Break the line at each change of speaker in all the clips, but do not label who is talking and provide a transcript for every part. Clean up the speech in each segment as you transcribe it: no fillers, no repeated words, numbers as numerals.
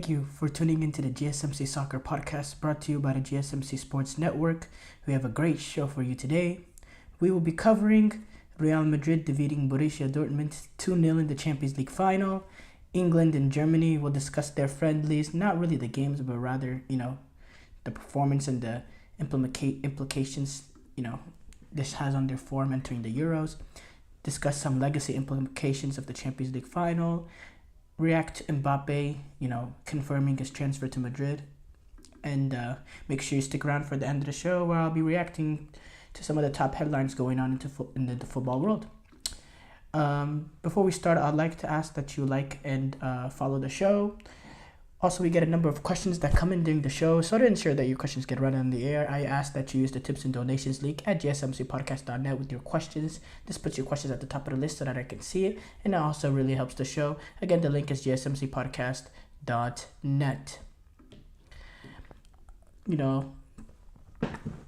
Thank you for tuning into the GSMC Soccer Podcast brought to you by the GSMC Sports Network. We have a great show for you today. We will be covering Real Madrid defeating Borussia Dortmund 2-0 in the Champions League final. England and Germany will discuss their friendlies, not really the games, but rather, the performance and the implications, this has on their form entering the Euros. Discuss some legacy implications of the Champions League final. React to Mbappé, confirming his transfer to Madrid. And make sure you stick around for the end of the show where I'll be reacting to some of the top headlines going on in the football world. Before we start, I'd like to ask that you like and follow the show. Also, we get a number of questions that come in during the show, so to ensure that your questions get read on the air, I ask that you use the tips and donations link at gsmcpodcast.net with your questions. This puts your questions at the top of the list so that I can see it, and it also really helps the show. Again, the link is gsmcpodcast.net.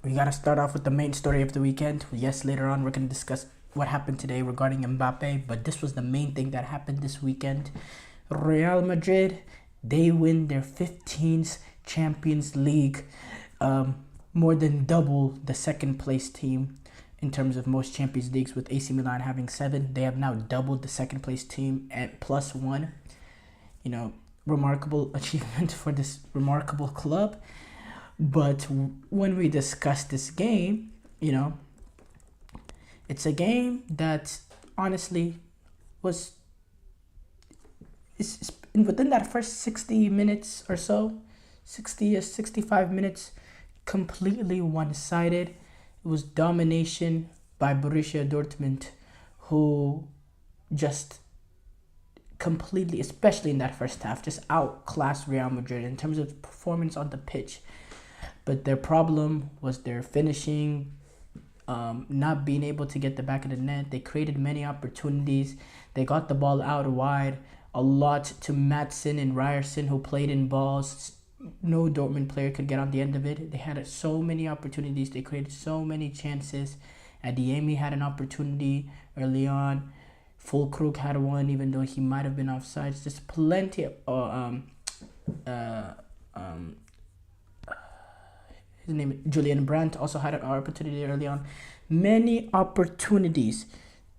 We gotta start off with the main story of the weekend. Yes, later on we're gonna discuss what happened today regarding Mbappé, but this was the main thing that happened this weekend. Real Madrid, they win their 15th Champions League, more than double the second place team in terms of most Champions Leagues, with AC Milan having 7. They have now doubled the second place team at +1. Remarkable achievement for this remarkable club. But when we discuss this game, it's a game that honestly was within that first 60 minutes or so, 60 or 65 minutes, completely one-sided. It was domination by Borussia Dortmund, who just completely, especially in that first half, just outclassed Real Madrid in terms of performance on the pitch. But their problem was their finishing, not being able to get the back of the net. They created many opportunities. They got the ball out wide a lot to Madsen and Ryerson, who played in balls. No Dortmund player could get on the end of it. They had so many opportunities. They created so many chances. Adeyemi had an opportunity early on. Füllkrug had one, even though he might have been offside. Just plenty of his name Julian Brandt also had an opportunity early on. Many opportunities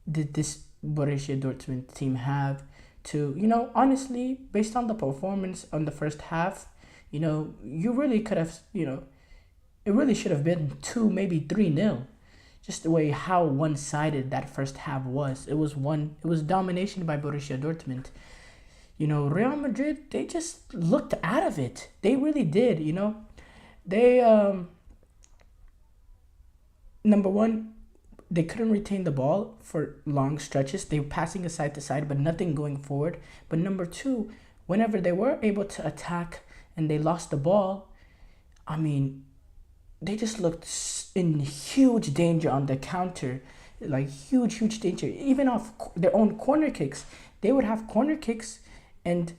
did this Borussia Dortmund team have to, honestly, based on the performance on the first half, you really could have, it really should have been 2, maybe 3-0. Just the way how one-sided that first half was. It was domination by Borussia Dortmund. Real Madrid, they just looked out of it. They really did, They, number one, they couldn't retain the ball for long stretches. They were passing it side to side, but nothing going forward. But number two, whenever they were able to attack and they lost the ball, they just looked in huge danger on the counter. Like huge danger. Even off their own corner kicks. They would have corner kicks and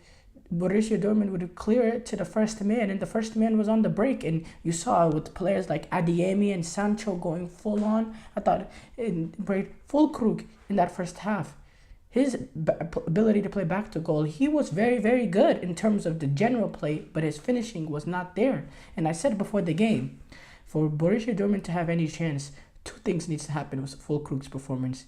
Borussia Dortmund would clear it to the first man, and the first man was on the break. And you saw with players like Adeyemi and Sancho going full on. I thought Füllkrug in that first half, his ability to play back to goal, he was very, very good in terms of the general play, but his finishing was not there. And I said before the game, for Borussia Dortmund to have any chance, 2 things needs to happen with Füllkrug's performance.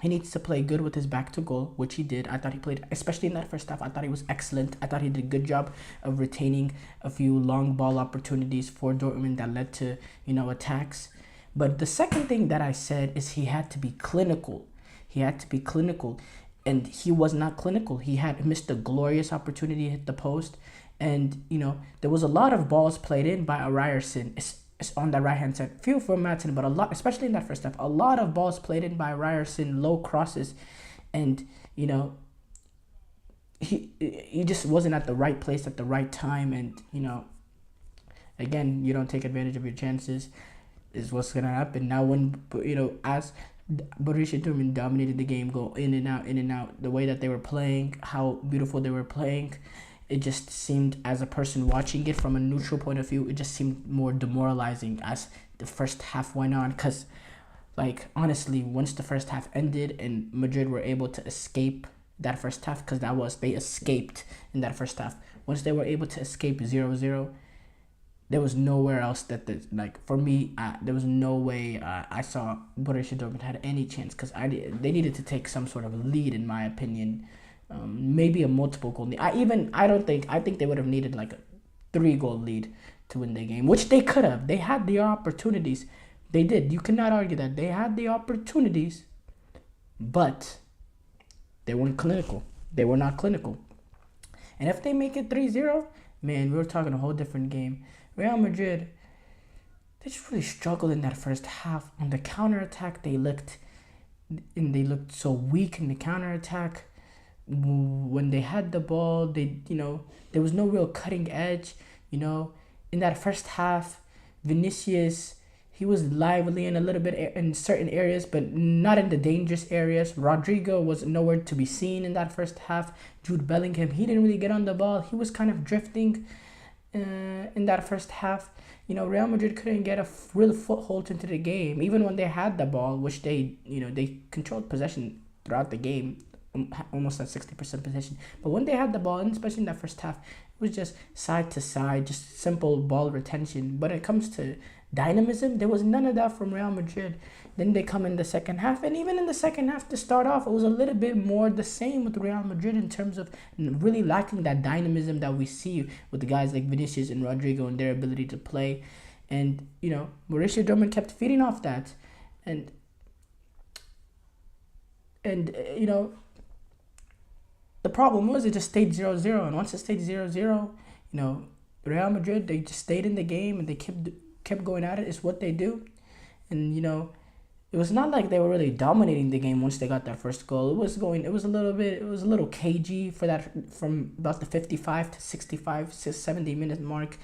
He needs to play good with his back to goal, which he did. I thought he played, especially in that first half, I thought he was excellent. I thought he did a good job of retaining a few long ball opportunities for Dortmund that led to, attacks. But the second thing that I said is he had to be clinical. And he was not clinical. He had missed a glorious opportunity to hit the post. And, there was a lot of balls played in by Ryerson. It's on the right-hand side. Few for Madsen, but a lot, especially in that first half, a lot of balls played in by Ryerson, low crosses. And, he just wasn't at the right place at the right time. And, again, you don't take advantage of your chances is what's going to happen. Now when, as Borussia Dortmund dominated the game, go in and out, the way that they were playing, how beautiful they were playing, it just seemed, as a person watching it from a neutral point of view, it just seemed more demoralizing as the first half went on. Because, honestly, once the first half ended and Madrid were able to escape that first half, because they escaped in that first half. once they were able to escape 0-0, there was nowhere else for me, there was no way I saw Borussia Dortmund had any chance, because they needed to take some sort of lead, in my opinion. Maybe a multiple goal lead. I think they would have needed like a 3-goal lead to win the game, which they could have. They had the opportunities. They did. You cannot argue that. They had the opportunities, but they weren't clinical. They were not clinical. And if they make it 3-0, man, we were talking a whole different game. Real Madrid, they just really struggled in that first half. On the counterattack, they looked so weak in the counterattack. When they had the ball, there was no real cutting edge. In that first half, Vinicius, he was lively in a little bit in certain areas, but not in the dangerous areas. Rodrigo was nowhere to be seen in that first half. Jude Bellingham, he didn't really get on the ball. He was kind of drifting in that first half. Real Madrid couldn't get a real foothold into the game, even when they had the ball, which they controlled possession throughout the game, almost at 60% possession. But when they had the ball, and especially in that first half, it was just side to side, just simple ball retention. But when it comes to dynamism, there was none of that from Real Madrid. Then they come in the second half, and even in the second half to start off, it was a little bit more the same with Real Madrid in terms of really lacking that dynamism that we see with the guys like Vinicius and Rodrigo and their ability to play. And Borussia Dortmund kept feeding off that, and the problem was it just stayed 0-0, and once it stayed 0-0, Real Madrid, they just stayed in the game and they kept going at it. It's what they do. And it was not like they were really dominating the game once they got that first goal. It was a little cagey for that, from about the 55 to 65 to 70 minute mark.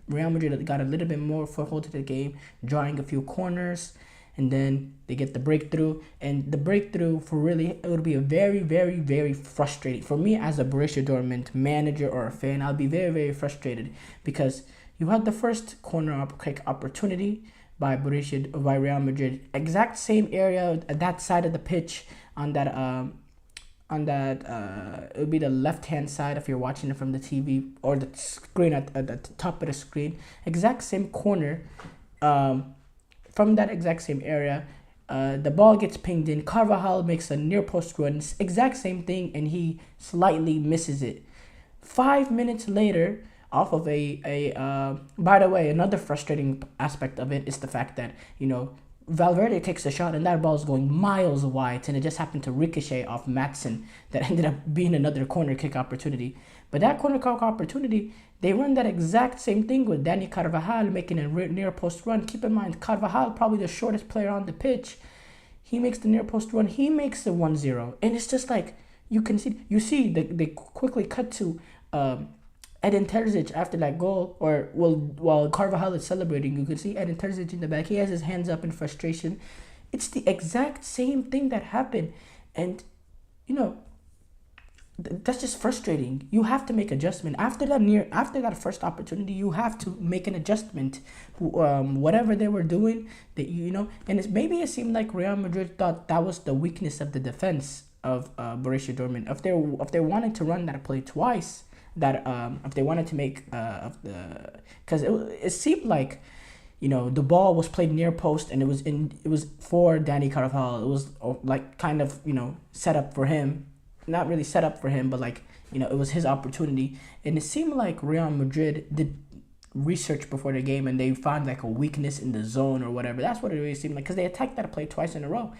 Real Madrid got a little bit more foothold to the game, drawing a few corners, and then they get the breakthrough. And the breakthrough it would be a very, very, very frustrating for me as a Borussia Dortmund manager or a fan. I'll be very, very frustrated, because you had the first corner kick opportunity by Real Madrid, exact same area at that side of the pitch, it would be the left hand side if you're watching it from the TV, or the screen at the top of the screen. Exact same corner. From that exact same area, the ball gets pinged in. Carvajal makes a near post run, exact same thing, and he slightly misses it. 5 minutes later, off of by the way, another frustrating aspect of it is the fact that Valverde takes a shot and that ball is going miles wide, and it just happened to ricochet off Maatsen. That ended up being another corner kick opportunity. But that corner kick opportunity, they run that exact same thing with Dani Carvajal making a near post run. Keep in mind, Carvajal, probably the shortest player on the pitch, he makes the near post run. He makes the 1-0, and it's just like you see they quickly cut to Edin Terzic after that goal, while Carvajal is celebrating, you can see Edin Terzic in the back. He has his hands up in frustration. It's the exact same thing that happened, and that's just frustrating. You have to make adjustment after that first opportunity. You have to make an adjustment. Whatever they were doing, and maybe it seemed like Real Madrid thought that was the weakness of the defense of Borussia Dortmund. If they wanted to run that play twice, if they wanted to make because it seemed like the ball was played near post, and it was for Dani Carvajal. It was like kind of set up for him. Not really set up for him, but it was his opportunity. And it seemed like Real Madrid did research before the game, and they found like a weakness in the zone or whatever. That's what it really seemed like, because they attacked that play twice in a row,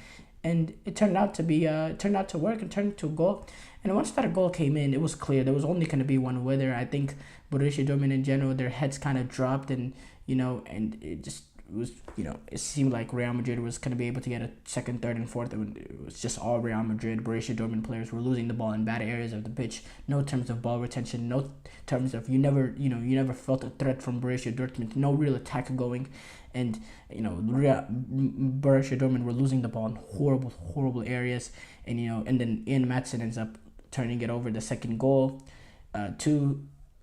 and it turned out to work and turned into a goal. And once that goal came in, it was clear there was only going to be one winner. I think Borussia Dortmund in general, their heads kind of dropped, and and it just was, it seemed like Real Madrid was going to be able to get a second, third, and fourth. It was just all Real Madrid. Borussia Dortmund players were losing the ball in bad areas of the pitch. No terms of ball retention. No terms of you never felt a threat from Borussia Dortmund. No real attack going, and Borussia Dortmund were losing the ball in horrible areas. And and then Ian Maatsen ends up turning it over. The second goal,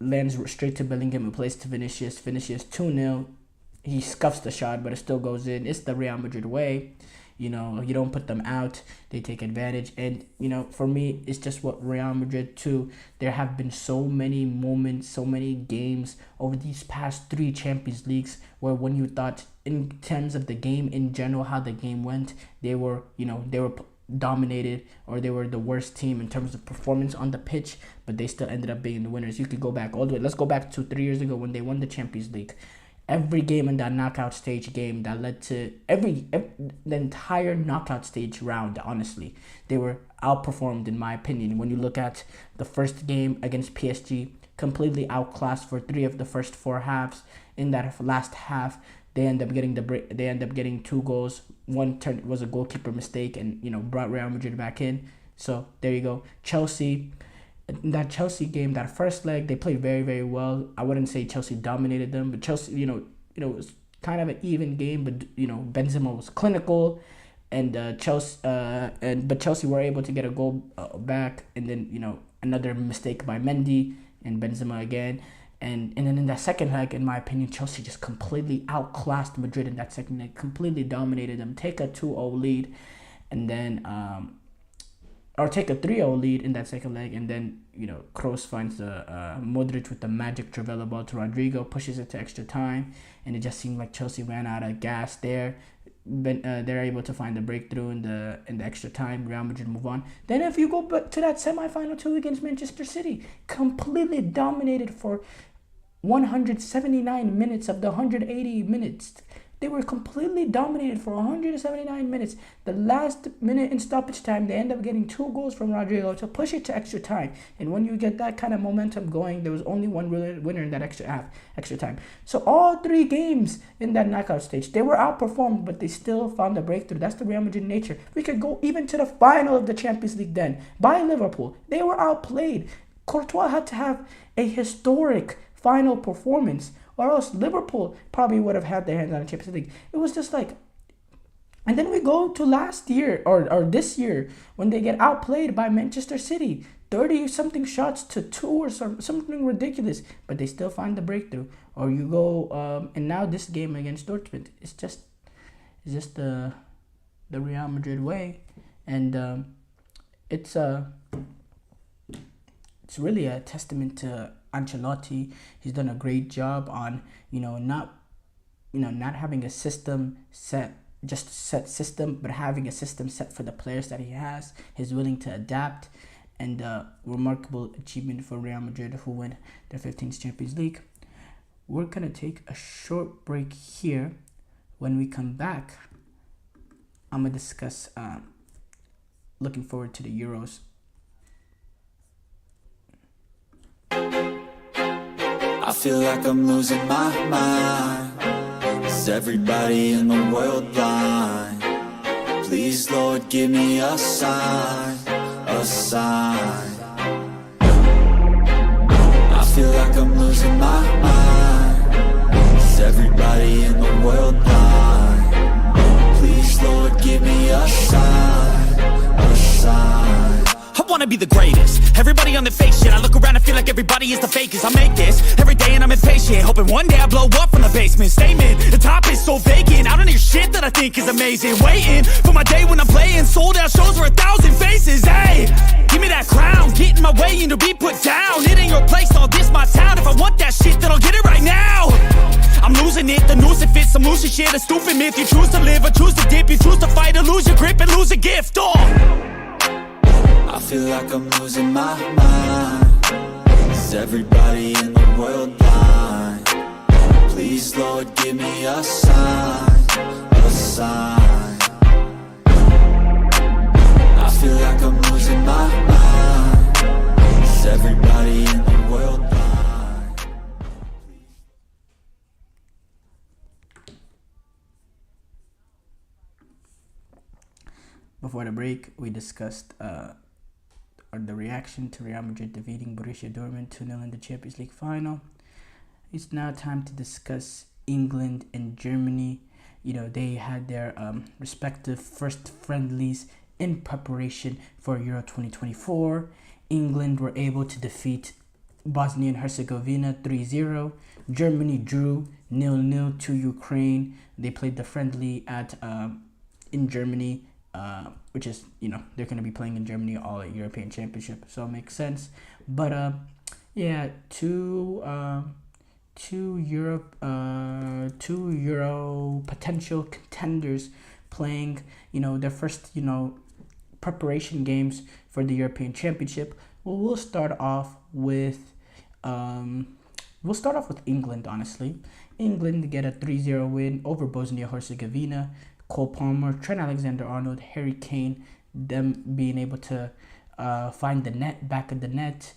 lands straight to Bellingham, who plays to Vinicius. 2-0. He scuffs the shot, but it still goes in. It's the Real Madrid way. You don't put them out, they take advantage. And for me, it's just what Real Madrid too. There have been so many moments, so many games over these past 3 Champions Leagues where when you thought in terms of the game in general, how the game went, they were dominated, or they were the worst team in terms of performance on the pitch, but they still ended up being the winners. You could go back all the way. Let's go back to 3 years ago when they won the Champions League. Every game in that knockout stage game that led to the entire knockout stage round, honestly, they were outperformed in my opinion. When you look at the first game against PSG, completely outclassed for 3 of the first 4 halves. In that last half, they end up getting They end up getting 2 goals. One was a goalkeeper mistake, and brought Real Madrid back in. So there you go. Chelsea. In that Chelsea game, that first leg, they played very, very well. I wouldn't say Chelsea dominated them, but Chelsea, it was kind of an even game. But Benzema was clinical, and Chelsea were able to get a goal back, and then another mistake by Mendy and Benzema again. And then in that second leg, in my opinion, Chelsea just completely outclassed Madrid in that second leg, completely dominated them, take a 2-0 lead, and then or take a 3-0 lead in that second leg, and then Kroos finds the Modric with the magic Trivela ball to Rodrigo, pushes it to extra time, and it just seemed like Chelsea ran out of gas there. They're able to find the breakthrough in the extra time. Real Madrid move on. Then if you go back to that semifinal 2 against Manchester City, completely dominated for 179 minutes of the 180 minutes. They were completely dominated for 179 minutes. The last minute in stoppage time, they end up getting 2 goals from Rodrigo to push it to extra time. And when you get that kind of momentum going, there was only one winner in that extra time. So all 3 games in that knockout stage, they were outperformed, but they still found a breakthrough. That's the Real Madrid nature. We could go even to the final of the Champions League then by Liverpool. They were outplayed. Courtois had to have a historic final performance, or else Liverpool probably would have had their hands on the Champions League. It was just like, and then we go to last year or this year when they get outplayed by Manchester City, 30-something shots to 2 or something ridiculous, but they still find the breakthrough. Or you go and now this game against Dortmund, it's just the Real Madrid way, and it's really a testament to Ancelotti. He's done a great job on not having a system set, just a set system, but having a system set for the players that he has. He's willing to adapt, and remarkable achievement for Real Madrid, who win their 15th Champions League. We're gonna take a short break here. When we come back, I'm gonna discuss looking forward to the Euros.
I feel like I'm losing my mind. Is everybody in the world blind? Please, Lord, give me a sign, a sign. I feel like I'm losing my mind. Is everybody in the world blind? Please, Lord, give me a sign, a sign.
I wanna be the greatest. Everybody on the fake shit. I look around and feel like everybody is the fakest. I make this every day and I'm impatient, hoping one day I blow up from the basement. Statement, the top is so vacant. I don't hear shit that I think is amazing. Waiting for my day when I'm playing sold out shows for 1,000 faces. Hey, give me that crown, get in my way and to be put down. It ain't your place, all this my town. If I want that shit, then I'll get it right now. I'm losing it, the noose it fits. I'm losing shit, a stupid myth. You choose to live or choose to dip. You choose to fight or lose your grip and lose a gift.
I feel like I'm losing my mind. Is everybody in the world blind? Please, Lord, give me a sign, a sign. I feel like I'm losing my mind. Is everybody in the world blind?
Before the break, we discussed the reaction to Real Madrid defeating Borussia Dortmund 2-0 in the Champions League final. It's now time to discuss England and Germany. They had their respective first friendlies in preparation for Euro 2024. England were able to defeat Bosnia and Herzegovina 3-0. Germany drew 0-0 to Ukraine. They played the friendly at in Germany, which is, they're going to be playing in Germany all at European Championship, so it makes sense. But yeah, two Euro potential contenders playing, their first, preparation games for the European Championship. Well, we'll start off with England, honestly. England get a 3-0 win over Bosnia Herzegovina. Cole Palmer, Trent Alexander-Arnold, Harry Kane, them being able to find the back of the net.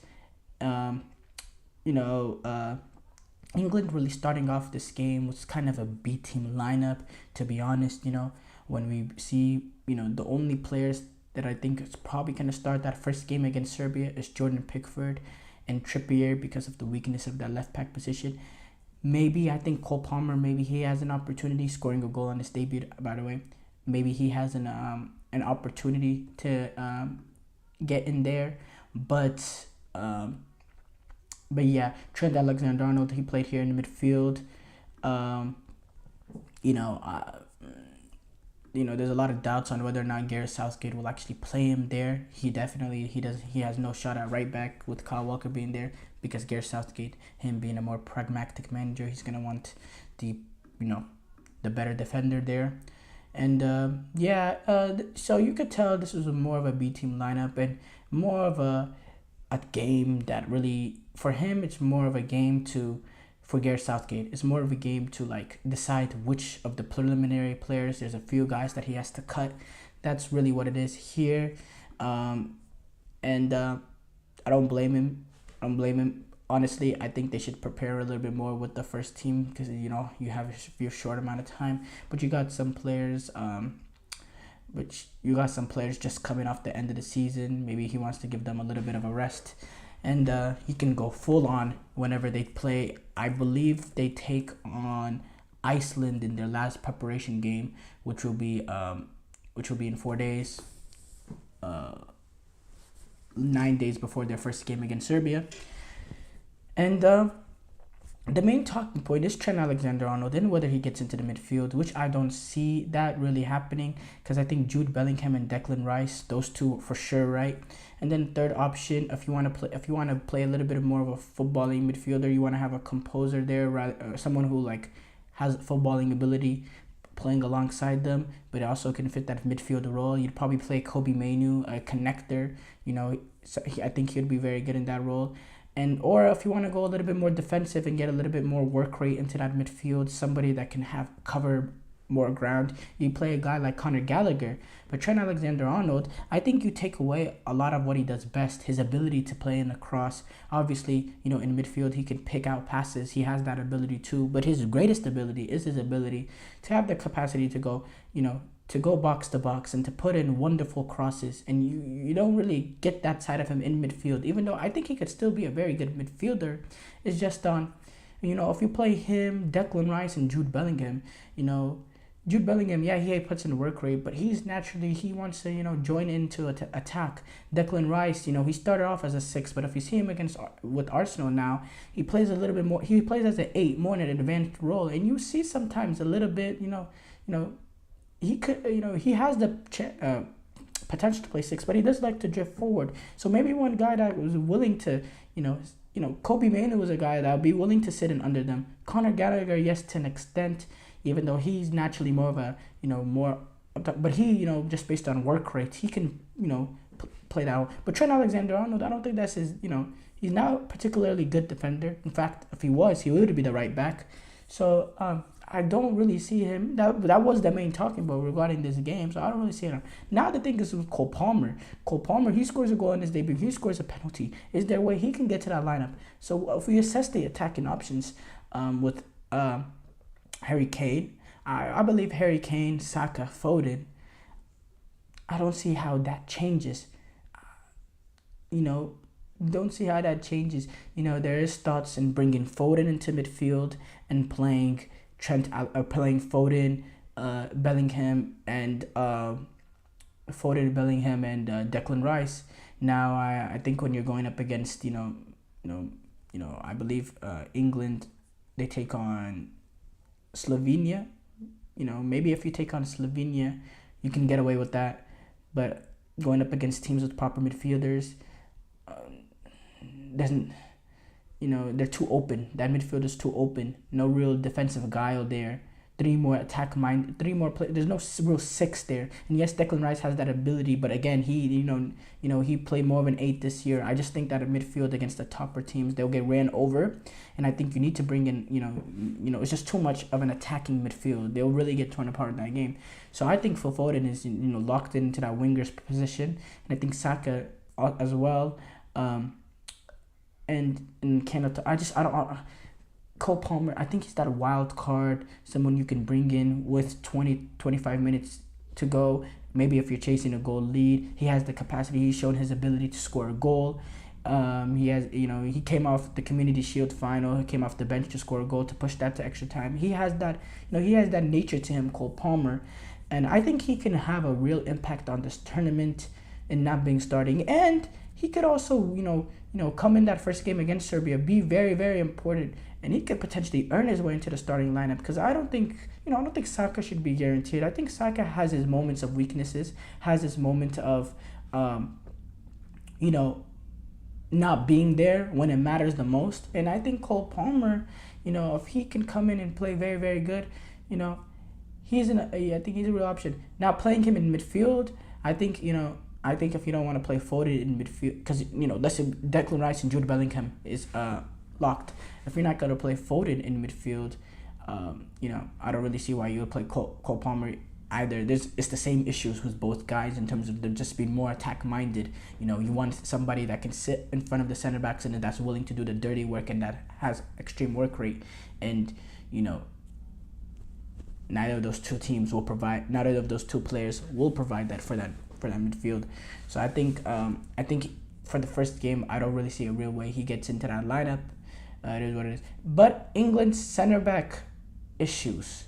England really starting off this game was kind of a B team lineup, to be honest. When we see, the only players that I think is probably going to start that first game against Serbia is Jordan Pickford and Trippier because of the weakness of that left back position. Maybe, I think Cole Palmer, maybe he has an opportunity, scoring a goal on his debut, by the way. Maybe he has an opportunity to get in there. But yeah, Trent Alexander-Arnold, he played here in the midfield. There's a lot of doubts on whether or not Gareth Southgate will actually play him there. He has no shot at right back with Kyle Walker being there, because Gareth Southgate, him being a more pragmatic manager, he's gonna want the better defender there. And so you could tell this was more of a B team lineup and more of a game that really, for him, it's more of a game for Gareth Southgate, it's more of a game to decide which of the preliminary players. There's a few guys that he has to cut. That's really what it is here. I don't blame him. Honestly, I think they should prepare a little bit more with the first team, because you have a short amount of time. But you got some players, just coming off the end of the season. Maybe he wants to give them a little bit of a rest. And he can go full on whenever they play. I believe they take on Iceland in their last preparation game, which will be in 4 days, 9 days before their first game against Serbia. And the main talking point is Trent Alexander-Arnold and whether he gets into the midfield, which I don't see that really happening, because I think Jude Bellingham and Declan Rice, those two for sure, right? And then third option, if you want to play a little bit more of a footballing midfielder, you want to have a composer there, someone who has footballing ability playing alongside them, but also can fit that midfield role. You'd probably play Kobe Mainoo, a connector. I think he'd be very good in that role. Or if you want to go a little bit more defensive and get a little bit more work rate into that midfield, somebody that can cover more ground, you play a guy like Conor Gallagher. But Trent Alexander-Arnold, I think you take away a lot of what he does best, his ability to play in the cross. Obviously, in midfield, he can pick out passes. He has that ability too. But his greatest ability is his ability to have the capacity to go, to go box to box and to put in wonderful crosses. And you don't really get that side of him in midfield, even though I think he could still be a very good midfielder. It's just on, if you play him, Declan Rice, and Jude Bellingham, Jude Bellingham, yeah, he puts in work rate, but he wants to, join into attack. Declan Rice, he started off as a 6, but if you see him with Arsenal now, he plays a little bit more, he plays as an 8, more in an advanced role, and you see sometimes a little bit, he could, he has the potential to play 6, but he does like to drift forward. So maybe one guy that was willing to, Kobe Mainoo was a guy that would be willing to sit in under them. Conor Gallagher, yes, to an extent, even though he's naturally more of a, more, but he, just based on work rate, he can, play that out. But Trent Alexander-Arnold, I don't think that's his, he's not a particularly good defender. In fact, if he was, he would be the right back. So, I don't really see him. That was the main talking about regarding this game, so I don't really see him. Now the thing is with Cole Palmer. Cole Palmer, he scores a goal in his debut. He scores a penalty. Is there a way he can get to that lineup? So if we assess the attacking options with Harry Kane, I believe Harry Kane, Saka, Foden, I don't see how that changes. Don't see how that changes. There is thoughts in bringing Foden into midfield and playing Foden, Bellingham, and Declan Rice. Now, I think when you're going up against, I believe England, they take on Slovenia. Maybe if you take on Slovenia, you can get away with that. But going up against teams with proper midfielders, doesn't, they're too open. That midfield is too open. No real defensive guile there. Three more there's no real six there. And yes, Declan Rice has that ability, but again, he he played more of an 8 this year. I just think that a midfield against the topper teams, they'll get ran over, and I think you need to bring in it's just too much of an attacking midfield. They'll really get torn apart in that game. So I think Phil Foden is locked into that winger's position, and I think Saka as well, and Canada. I don't. Cole Palmer, I think he's that wild card, someone you can bring in with 20-25 minutes to go. Maybe if you're chasing a goal lead, he has the capacity. He's shown his ability to score a goal. He came off the Community Shield final. He came off the bench to score a goal to push that to extra time. He has that, he has that nature to him, Cole Palmer, and I think he can have a real impact on this tournament in not being starting. And he could also, come in that first game against Serbia, be very, very important. And he could potentially earn his way into the starting lineup, because I don't think Saka should be guaranteed. I think Saka has his moments of weaknesses, has his moment of, not being there when it matters the most. And I think Cole Palmer, if he can come in and play very, very good, I think he's a real option. Now, playing him in midfield, I think if you don't want to play Foden in midfield, because, let's say Declan Rice and Jude Bellingham is locked. If you're not going to play Foden in midfield, I don't really see why you would play Cole Palmer either. It's the same issues with both guys in terms of them just being more attack-minded. You want somebody that can sit in front of the center backs and that's willing to do the dirty work and that has extreme work rate. And, neither of those two players will provide that for that midfield. So I think for the first game, I don't really see a real way he gets into that lineup. It is what it is. But England's center back issues,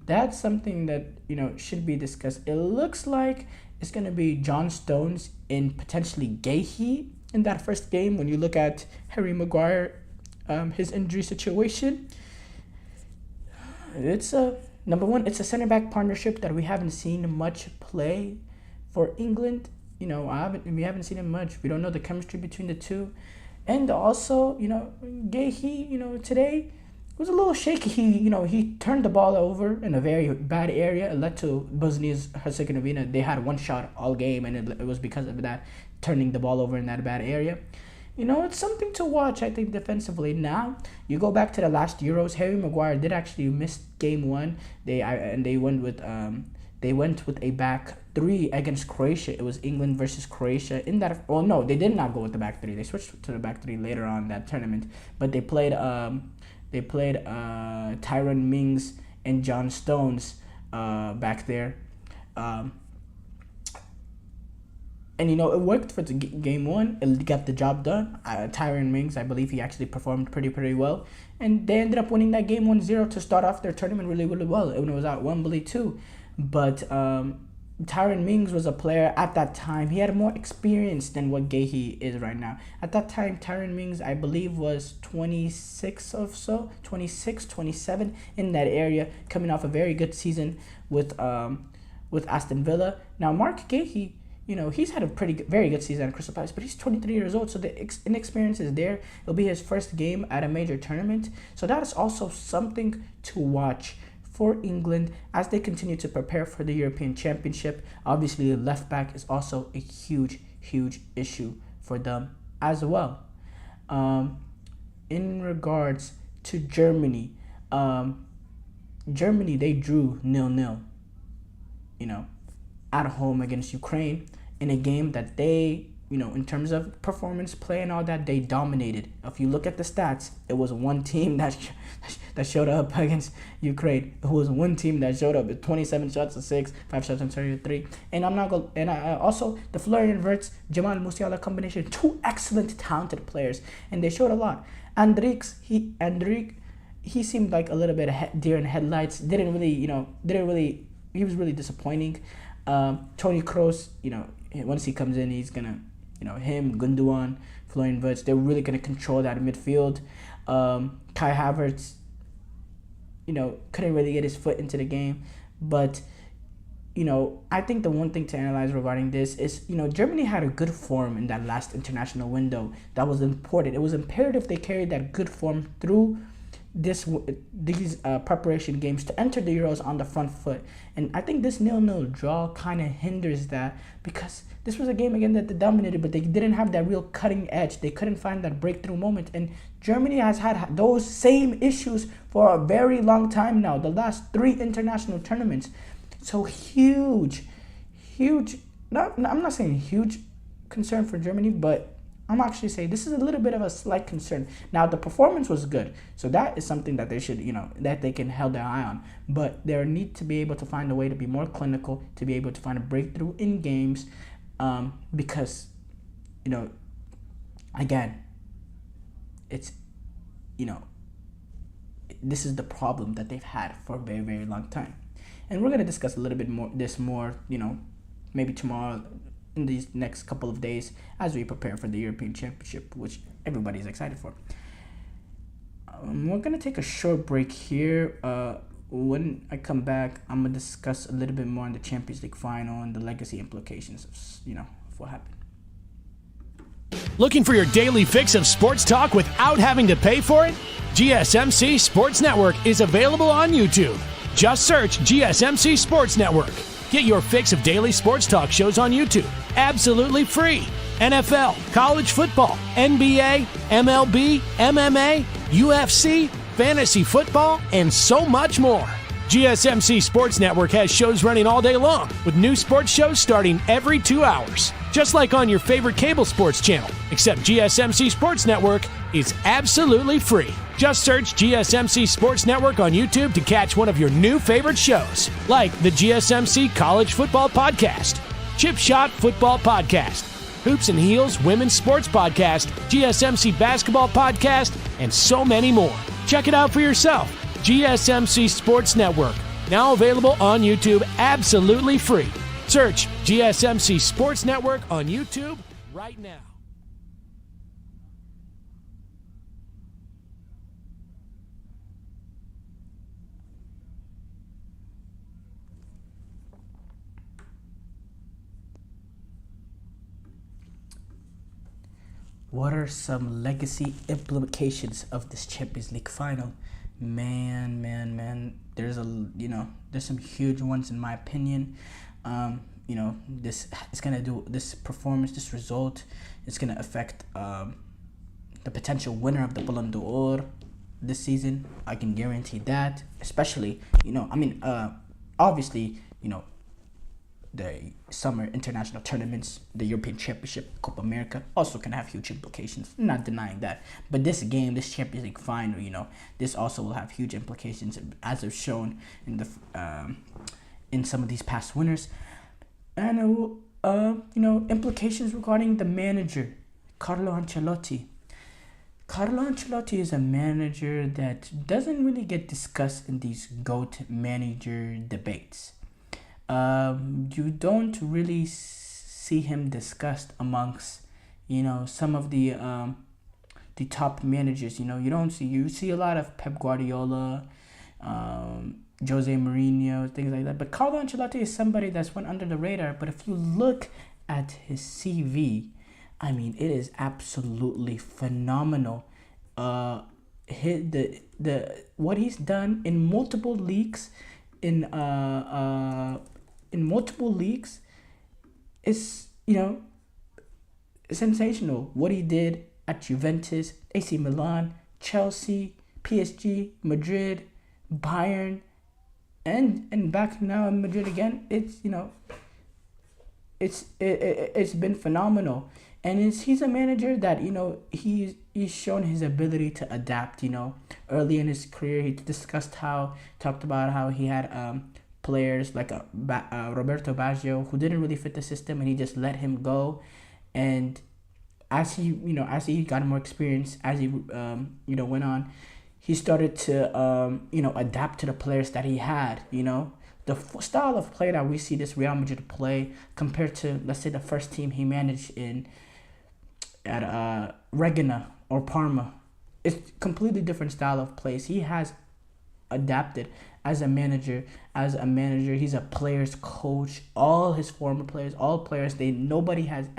that's something that should be discussed. It looks like it's going to be John Stones and potentially Gahey in that first game. When you look at Harry Maguire, his injury situation, it's number one, it's a center back partnership that we haven't seen much play for England. We haven't seen it much. We don't know the chemistry between the two. And also, Gahey, today was a little shaky. He turned the ball over in a very bad area. It led to Bosnia's Herzegovina. They had one shot all game, and it was because of that, turning the ball over in that bad area. It's something to watch, I think, defensively. Now, you go back to the last Euros, Harry Maguire did actually miss game one. They went with a back three against Croatia. It was England versus Croatia in that. Well, no, they did not go with the back three. They switched to the back three later on that tournament. But they played Tyrone Mings and John Stones back there. And it worked for the game one. It got the job done. Tyrone Mings, I believe he actually performed pretty well. And they ended up winning that game 1-0 to start off their tournament really, really well. When it was at Wembley too. But Tyrone Mings was a player at that time. He had more experience than what Gahey is right now. At that time, Tyrone Mings, I believe, was 26 or so, 26, 27 in that area, coming off a very good season with Aston Villa. Now, Mark Gahey, he's had a very good season at Crystal Palace, but he's 23 years old, so the inexperience is there. It'll be his first game at a major tournament, so that is also something to watch for England as they continue to prepare for the European Championship. Obviously, the left back is also a huge issue for them as well. In regards to Germany, they drew 0-0, at home against Ukraine in a game that they, in terms of performance, play and all that, they dominated. If you look at the stats, it was one team that showed up against Ukraine. It was one team that showed up with 27 shots to 6, 5 shots on 3. And also the Florian Wirtz, Jamal Musiala combination, two excellent, talented players, and they showed a lot. He seemed like a little bit deer in headlights. He was really disappointing. Toni Kroos, once he comes in, he's gonna, him, Gundogan, Florian Wirtz, they're really gonna control that midfield. Kai Havertz, couldn't really get his foot into the game, but I think the one thing to analyze regarding this is, Germany had a good form in that last international window. That was important. It was imperative they carried that good form through these preparation games to enter the Euros on the front foot. And I think this 0-0 draw kind of hinders that, because this was a game again that they dominated, but they didn't have that real cutting edge. They couldn't find that breakthrough moment. And Germany has had those same issues for a very long time now, the last 3 international tournaments. So huge, I'm not saying huge concern for Germany, but I'm actually saying this is a little bit of a slight concern. Now, the performance was good, so that is something that they should, that they can hold their eye on. But they need to be able to find a way to be more clinical, to be able to find a breakthrough in games, because, again, it's, this is the problem that they've had for a very, very long time. And we're going to discuss a little bit more, maybe tomorrow, in these next couple of days, as we prepare for the European Championship, which everybody's excited for. We're going to take a short break here. When I come back, I'm going to discuss a little bit more on the Champions League final and the legacy implications of, of what happened.
Looking for your daily fix of sports talk without having to pay for it? GSMC Sports Network is available on YouTube. Just search GSMC Sports Network. Get your fix of daily sports talk shows on YouTube, absolutely free. NFL, college football, NBA, MLB, MMA, UFC, fantasy football, and so much more. GSMC Sports Network has shows running all day long, with new sports shows starting every 2 hours. Just like on your favorite cable sports channel, except GSMC Sports Network is absolutely free. Just search GSMC Sports Network on YouTube to catch one of your new favorite shows, like the GSMC College Football Podcast, Chip Shot Football Podcast, Hoops and Heels Women's Sports Podcast, GSMC Basketball Podcast, and so many more. Check it out for yourself. GSMC Sports Network, now available on YouTube absolutely free. Search GSMC Sports Network on YouTube right now.
What are some legacy implications of this Champions League final? Man, there's some huge ones in my opinion. This performance, this result is gonna affect the potential winner of the Ballon d'Or this season. I can guarantee that. Especially, obviously, the summer international tournaments, the European Championship, Copa America, also can have huge implications. I'm not denying that. But this game, this Champions League final, this also will have huge implications, as I've shown in the in some of these past winners. And implications regarding the manager, Carlo Ancelotti. Carlo Ancelotti is a manager that doesn't really get discussed in these GOAT manager debates. You don't really see him discussed amongst, some of the top managers. You see a lot of Pep Guardiola, Jose Mourinho, things like that. But Carlo Ancelotti is somebody that's went under the radar. But if you look at his CV, it is absolutely phenomenal. What he's done in multiple leagues, in multiple leagues, is sensational. What he did at Juventus, AC Milan, Chelsea, PSG, Madrid, Bayern, and back now in Madrid again. It's been phenomenal. And he's a manager that he's shown his ability to adapt. Early in his career, he talked about how he had players like Roberto Baggio who didn't really fit the system, and he just let him go. And as he got more experience, as he went on, he started to adapt to the players that he had. The style of play that we see this Real Madrid play compared to, let's say, the first team he managed at Regina or Parma, it's completely different style of plays. He has adapted as a manager. He's a player's coach. All his former players, all players, nobody has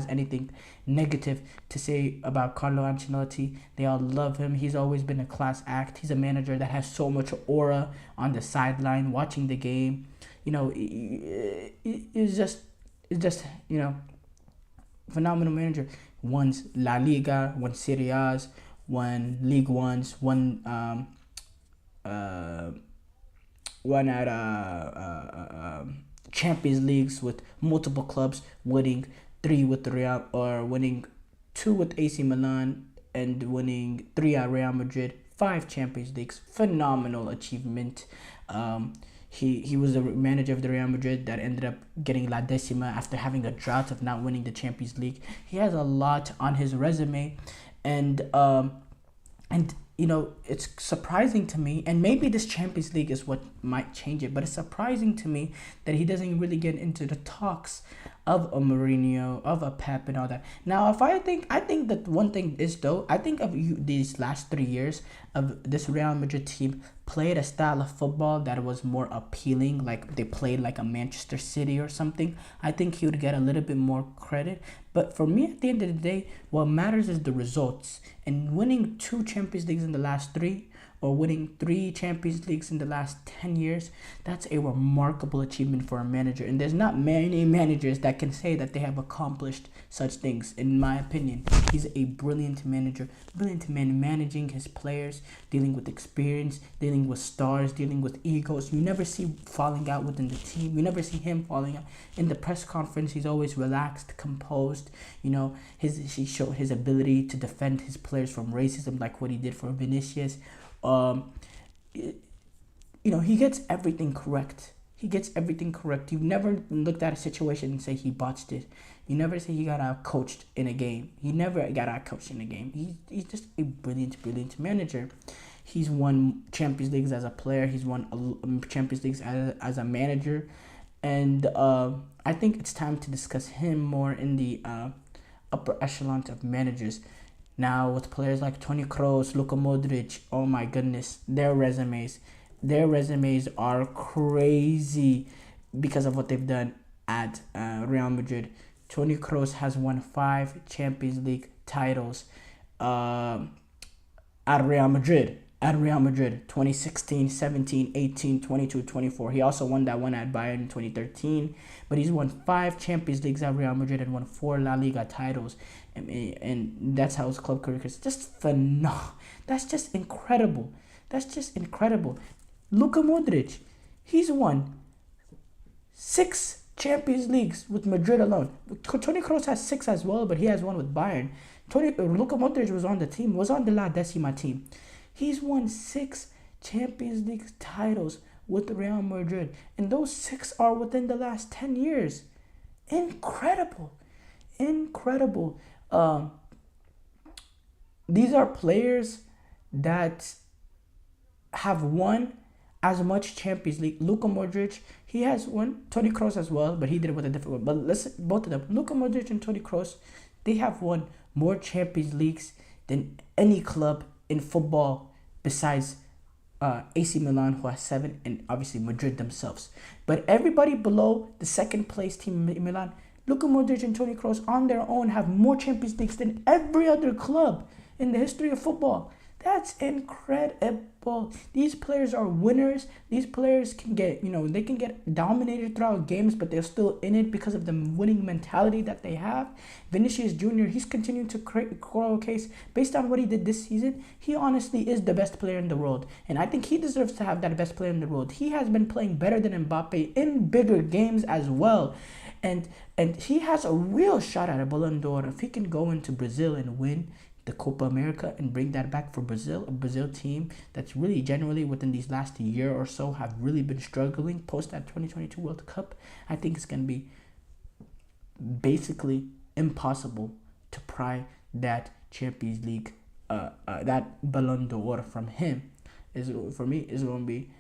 anything negative to say about Carlo Ancelotti. They all love him. He's always been a class act. He's a manager that has so much aura on the sideline watching the game. It's just phenomenal manager. Won La Liga, won Serie A's, won League Ones, won at Champions Leagues with multiple clubs, winning 3 with the Real, or winning 2 with AC Milan, and winning 3 at Real Madrid, 5 Champions Leagues. Phenomenal achievement. He was the manager of the Real Madrid that ended up getting La Decima after having a drought of not winning the Champions League. He has a lot on his resume, and it's surprising to me, and maybe this Champions League is what might change it, but it's surprising to me that he doesn't really get into the talks of a Mourinho, of a Pep, and all that. Now, I think that one thing is, though, I think of these last 3 years of this Real Madrid team played a style of football that was more appealing, like they played like a Manchester City or something. I think he would get a little bit more credit. But for me, at the end of the day, what matters is the results. And winning 2 Champions Leagues in the last 3, or winning 3 Champions Leagues in the last 10 years, that's a remarkable achievement for a manager. And there's not many managers that can say that they have accomplished such things, in my opinion. He's a brilliant manager, managing his players, dealing with experience, dealing with stars, dealing with egos. You never see falling out within the team. You never see him falling out. In the press conference, he's always relaxed, composed. He showed his ability to defend his players from racism, like what he did for Vinicius. He gets everything correct. You've never looked at a situation and say he botched it. You never say he got out-coached in a game. He never got out-coached in a game. He's just a brilliant manager. He's won Champions Leagues as a player. He's won Champions Leagues as a manager. And I think it's time to discuss him more in the upper echelon of managers. Now, with players like Toni Kroos, Luka Modric, oh my goodness, their resumes are crazy because of what they've done at Real Madrid. Toni Kroos has won 5 Champions League titles at Real Madrid. 2016, 17, 18, 22, 24. He also won that one at Bayern in 2013. But he's won 5 Champions Leagues at Real Madrid and won 4 La Liga titles. And that's how his club career is. Just phenomenal. That's just incredible. Luka Modric, he's won 6 Champions Leagues with Madrid alone. Toni Kroos has 6 as well, but he has one with Bayern. Luka Modric was on the La Decima team. He's won 6 Champions League titles with Real Madrid, and those 6 are within the last 10 years. Incredible. These are players that have won as much Champions League. Luka Modric, he has won. Toni Kroos as well, but he did it with a different one. But listen, both of them, Luka Modric and Toni Kroos, they have won more Champions Leagues than any club in football besides AC Milan, who has 7, and obviously Madrid themselves. But everybody below the second place team, Milan, Luka Modric and Toni Kroos on their own have more Champions Leagues than every other club in the history of football. That's incredible. These players are winners. These players can get, they can get dominated throughout games, but they're still in it because of the winning mentality that they have. Vinicius Jr., he's continuing to grow a case based on what he did this season. He honestly is the best player in the world, and I think he deserves to have that best player in the world. He has been playing better than Mbappé in bigger games as well. And he has a real shot at a Ballon d'Or if he can go into Brazil and win the Copa America and bring that back for Brazil, a Brazil team that's really generally within these last year or so have really been struggling post that 2022 World Cup. I think it's going to be basically impossible to pry that Champions League, that Ballon d'Or from him. For me, it's going to be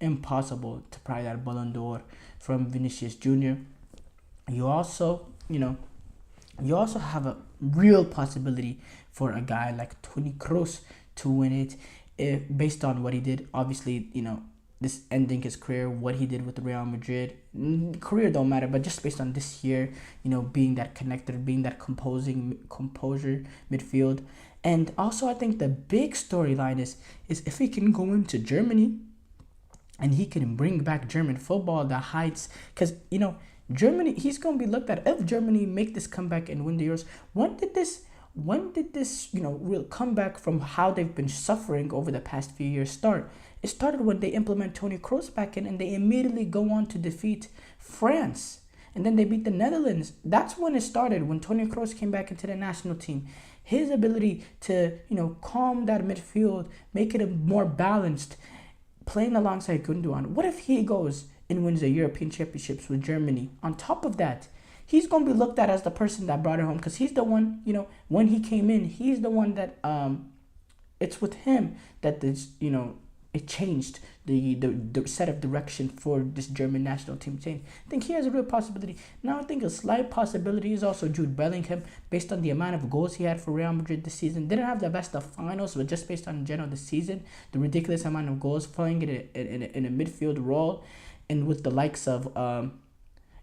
impossible to pry that Ballon d'Or from Vinicius Jr. You also have a real possibility for a guy like Toni Kroos to win it. based on what he did. Obviously, this ending his career, what he did with Real Madrid. Career don't matter, but just based on this year, being that connector, being that composure midfield. And also, I think the big storyline is if he can go into Germany and he can bring back German football, the heights, because, Germany, he's going to be looked at. If Germany make this comeback and win the Euros, when did this real comeback from how they've been suffering over the past few years start? It started when they implement Toni Kroos back in, and they immediately go on to defeat France. And then they beat the Netherlands. That's when it started, when Toni Kroos came back into the national team. His ability to, calm that midfield, make it a more balanced, playing alongside Gundogan. What if he goes and wins the European Championships with Germany? On top of that, he's going to be looked at as the person that brought it home, because he's the one, when he came in, he's the one that, it's with him that this, it changed the set of direction for this German national team change. I think he has a real possibility. Now, I think a slight possibility is also Jude Bellingham, based on the amount of goals he had for Real Madrid this season. Didn't have the best of finals, but just based on general this season, the ridiculous amount of goals, playing in a midfield role, and with the likes of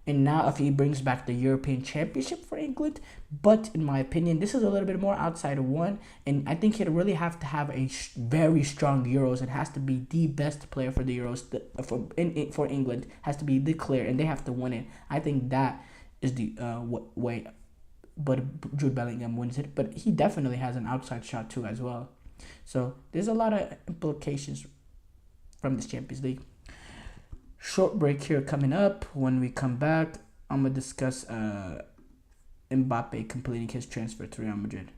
and now if he brings back the European Championship for England. But in my opinion, this is a little bit more outside of one, and I think he'd really have to have a very strong Euros. It has to be the best player for the Euros for England, has to be the clear, and they have to win it. I think that is the way. But Jude Bellingham wins it, but he definitely has an outside shot too as well. So there's a lot of implications from this Champions League. Short break here coming up. When we come back, I'm going to discuss Mbappé completing his transfer to Real Madrid.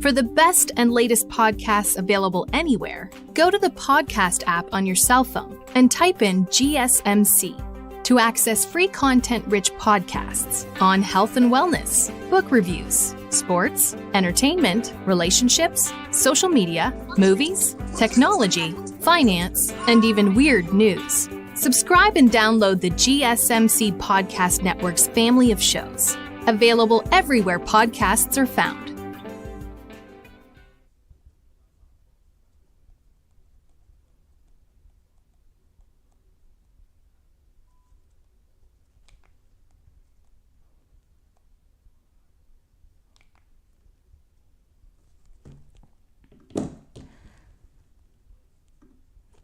For the best and latest podcasts available anywhere, go to the podcast app on your cell phone and type in GSMC. To access free content-rich podcasts on health and wellness, book reviews, sports, entertainment, relationships, social media, movies, technology, finance, and even weird news. Subscribe and download the GSMC Podcast Network's family of shows, available everywhere podcasts are found.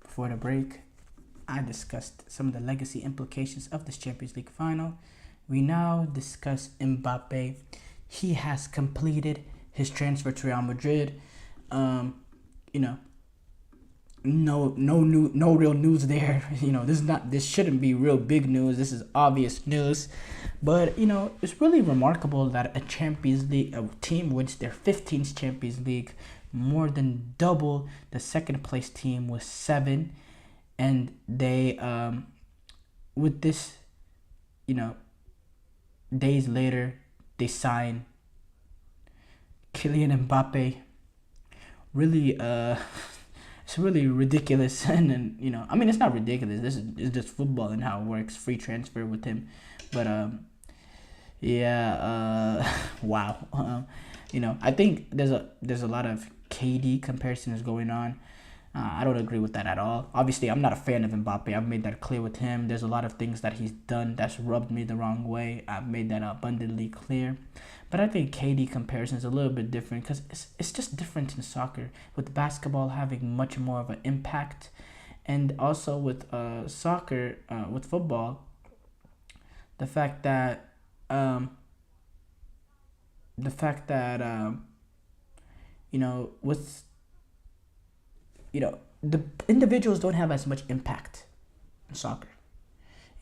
Before the break, I discussed some of the legacy implications of this Champions League final. We now discuss Mbappé. He has completed his transfer to Real Madrid. No real news there. This shouldn't be real big news. This is obvious news. But it's really remarkable that a Champions League team wins their 15th Champions League, more than double the second place team with 7, and they with this days later they sign Kylian Mbappé. Really it's really ridiculous, and it's not ridiculous, this is just football and how it works, free transfer with him. But wow. I think there's a lot of KD comparisons going on. I don't agree with that at all. Obviously, I'm not a fan of Mbappé. I've made that clear with him. There's a lot of things that he's done that's rubbed me the wrong way. I've made that abundantly clear. But I think KD comparison is a little bit different, because it's just different in soccer, with basketball having much more of an impact. And also with soccer, with football, the fact that the individuals don't have as much impact in soccer.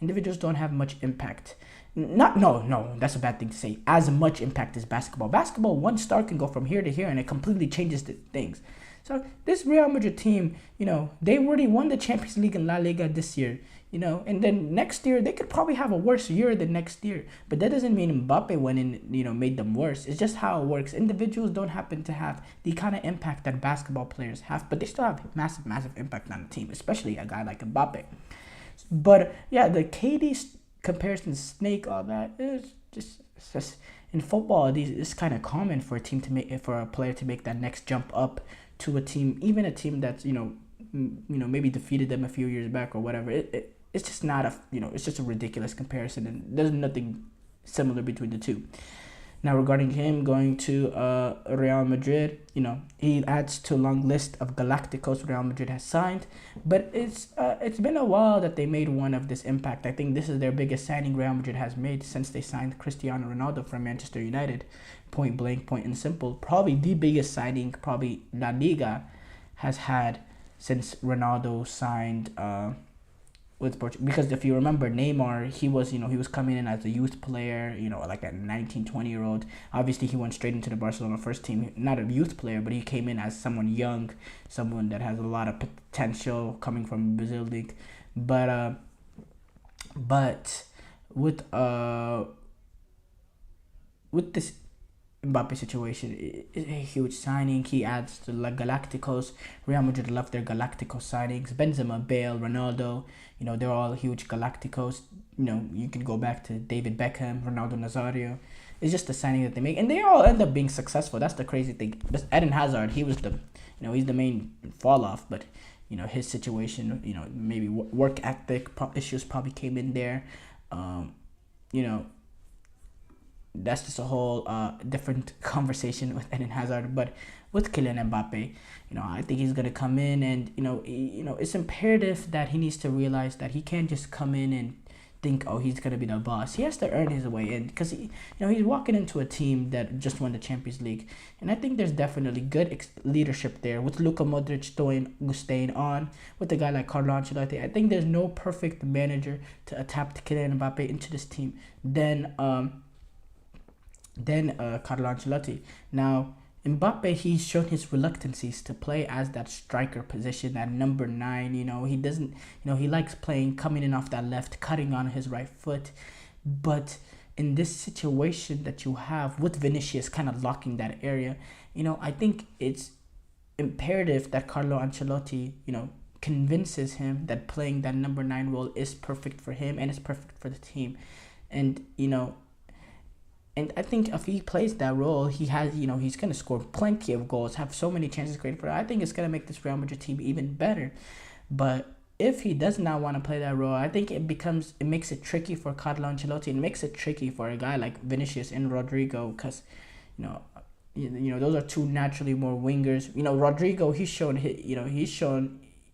Individuals don't have much impact. No, that's a bad thing to say. As much impact as basketball. Basketball, one star can go from here to here, and it completely changes the things. So this Real Madrid team, they already won the Champions League and La Liga this year, and then next year they could probably have a worse year than next year. But that doesn't mean Mbappé went in, made them worse. It's just how it works. Individuals don't happen to have the kind of impact that basketball players have, but they still have massive impact on the team, especially a guy like Mbappé. But yeah, the KD comparison, snake, all that is just in football. It's kind of common for a player to make that next jump up to a team, even a team that's maybe defeated them a few years back or whatever. It's just not it's just a ridiculous comparison, and there's nothing similar between the two. Now, regarding him going to Real Madrid, he adds to a long list of Galacticos Real Madrid has signed, but it's been a while that they made one of this impact. I think this is their biggest signing Real Madrid has made since they signed Cristiano Ronaldo from Manchester United. Point blank, point and simple. Probably the biggest signing probably La Liga has had since Ronaldo signed with Portugal. Because if you remember, Neymar, he was coming in as a youth player, like a 19, 20-year-old. Obviously, he went straight into the Barcelona first team. Not a youth player, but he came in as someone young, someone that has a lot of potential coming from Brazil league. But with this Mbappé situation, is a huge signing. He adds to La Galacticos. Real Madrid love their Galacticos signings. Benzema, Bale, Ronaldo, they're all huge Galacticos. You can go back to David Beckham, Ronaldo Nazario. It's just the signing that they make, and they all end up being successful. That's the crazy thing. But Eden Hazard, he was he's the main fall off, but his situation, maybe work ethic issues probably came in there. That's just a whole different conversation with Eden Hazard. But with Kylian Mbappé, I think he's gonna come in, and it's imperative that he needs to realize that he can't just come in and think, oh, he's gonna be the boss. He has to earn his way in, because he's walking into a team that just won the Champions League, and I think there's definitely good leadership there with Luka Modric staying on, with a guy like Carlo Ancelotti. I think there's no perfect manager to adapt Kylian Mbappé into this team than Carlo Ancelotti. Now, Mbappé, he's shown his reluctancies to play as that striker position, that number 9. He doesn't, he likes coming in off that left, cutting on his right foot. But in this situation that you have with Vinicius kind of locking that area, I think it's imperative that Carlo Ancelotti, convinces him that playing that number 9 role is perfect for him and is perfect for the team. And, and I think if he plays that role, he has, he's going to score plenty of goals, have so many chances created for it. I think it's going to make this Real Madrid team even better. But if he does not want to play that role, I think it makes it tricky for Carlo Ancelotti. It makes it tricky for a guy like Vinicius and Rodrigo, because, those are two naturally more wingers. Rodrigo, he's shown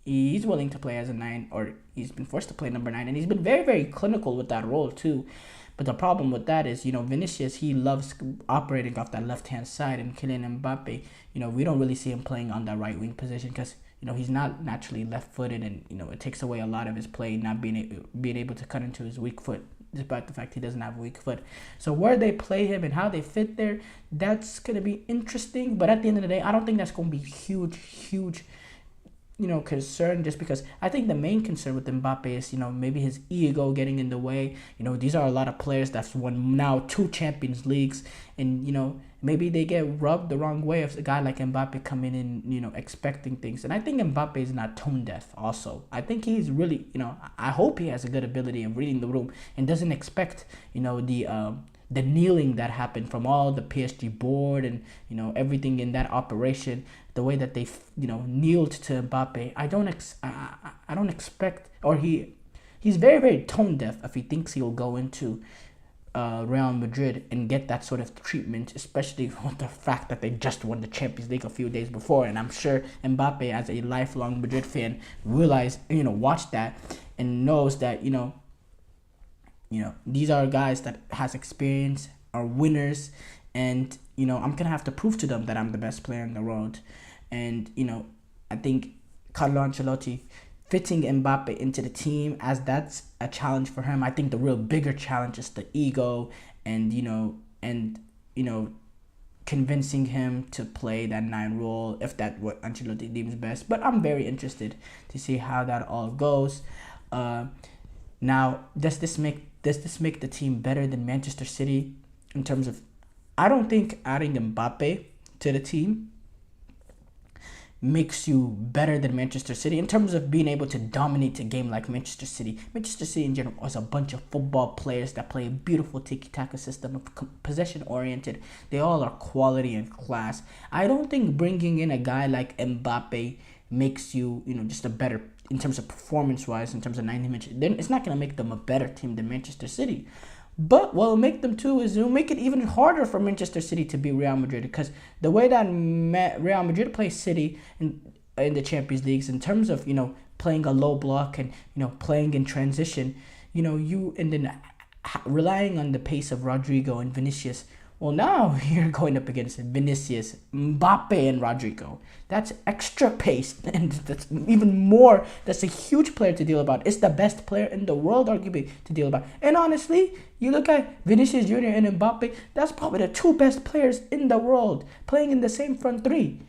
he's willing to play as a 9, or he's been forced to play number 9, and he's been very, very clinical with that role too. But the problem with that is, Vinicius, he loves operating off that left-hand side, and Kylian Mbappe, we don't really see him playing on that right wing position, because, he's not naturally left-footed, and, it takes away a lot of his play, not being able to cut into his weak foot, despite the fact he doesn't have a weak foot. So where they play him and how they fit there, that's going to be interesting. But at the end of the day, I don't think that's going to be huge concern, just because I think the main concern with Mbappe is, maybe his ego getting in the way. These are a lot of players that's won now 2 Champions Leagues, and, maybe they get rubbed the wrong way of a guy like Mbappe coming in, expecting things. And I think Mbappe is not tone deaf also. I think he's really, I hope he has a good ability of reading the room and doesn't expect, the kneeling that happened from all the PSG board and, everything in that operation, the way that they, kneeled to Mbappe. I don't expect, or he's very, very tone deaf if he thinks he'll go into Real Madrid and get that sort of treatment, especially with the fact that they just won the Champions League a few days before. And I'm sure Mbappe, as a lifelong Madrid fan, watched that and knows that, these are guys that has experience, are winners, and, I'm going to have to prove to them that I'm the best player in the world. And, I think Carlo Ancelotti fitting Mbappe into the team, as that's a challenge for him. I think the real bigger challenge is the ego and, convincing him to play that 9 role, if that's what Ancelotti deems best. But I'm very interested to see how that all goes. Now, does this make the team better than Manchester City in terms of, I don't think adding Mbappe to the team makes you better than Manchester City in terms of being able to dominate a game like Manchester City. Manchester City in general is a bunch of football players that play a beautiful tiki-taka system of possession-oriented. They all are quality and class. I don't think bringing in a guy like Mbappé makes you, just a better, in terms of performance-wise, in terms of 90 minutes. Then it's not going to make them a better team than Manchester City. But what will make them too is it'll make it even harder for Manchester City to beat Real Madrid, because the way that Real Madrid plays City in the Champions Leagues, in terms of playing a low block and playing in transition, and then relying on the pace of Rodrigo and Vinicius. Well, now you're going up against Vinicius, Mbappe, and Rodrigo. That's extra pace, and that's even more. That's a huge player to deal about. It's the best player in the world, arguably, to deal about. And honestly, you look at Vinicius Jr. and Mbappe, that's probably the two best players in the world playing in the same front three.